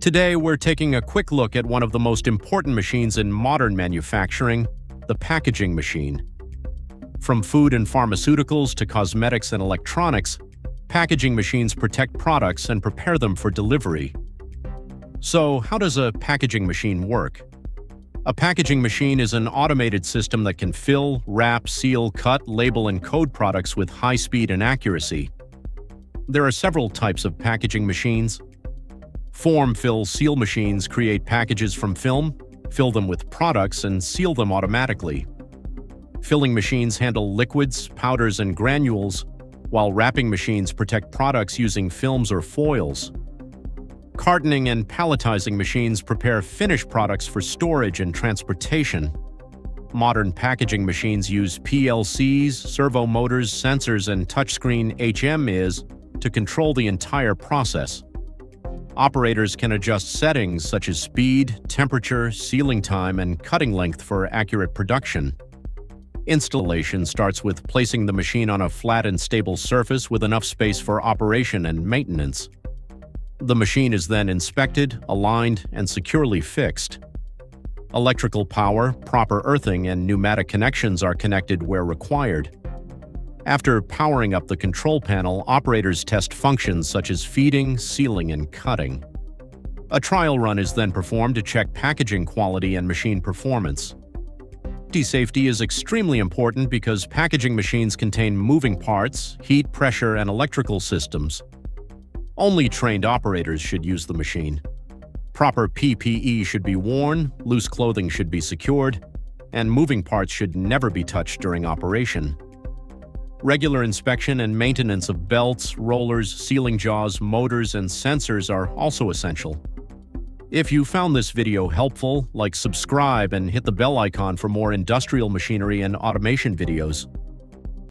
Today, we're taking a quick look at one of the most important machines in modern manufacturing, the packaging machine. From food and pharmaceuticals to cosmetics and electronics, packaging machines protect products and prepare them for delivery. So, how does a packaging machine work? A packaging machine is an automated system that can fill, wrap, seal, cut, label, and code products with high speed and accuracy. There are several types of packaging machines. Form, fill, seal machines create packages from film, fill them with products, and seal them automatically. Filling machines handle liquids, powders, and granules, while wrapping machines protect products using films or foils. Cartoning and palletizing machines prepare finished products for storage and transportation. Modern packaging machines use PLCs, servo motors, sensors, and touchscreen HMIs to control the entire process. Operators can adjust settings such as speed, temperature, sealing time, and cutting length for accurate production. Installation starts with placing the machine on a flat and stable surface with enough space for operation and maintenance. The machine is then inspected, aligned, and securely fixed. Electrical power, proper earthing, and pneumatic connections are connected where required. After powering up the control panel, operators test functions such as feeding, sealing, and cutting. A trial run is then performed to check packaging quality and machine performance. Safety is extremely important because packaging machines contain moving parts, heat, pressure, and electrical systems. Only trained operators should use the machine. Proper PPE should be worn, loose clothing should be secured, and moving parts should never be touched during operation. Regular inspection and maintenance of belts, rollers, sealing jaws, motors, and sensors are also essential. If you found this video helpful, subscribe and hit the bell icon for more industrial machinery and automation videos.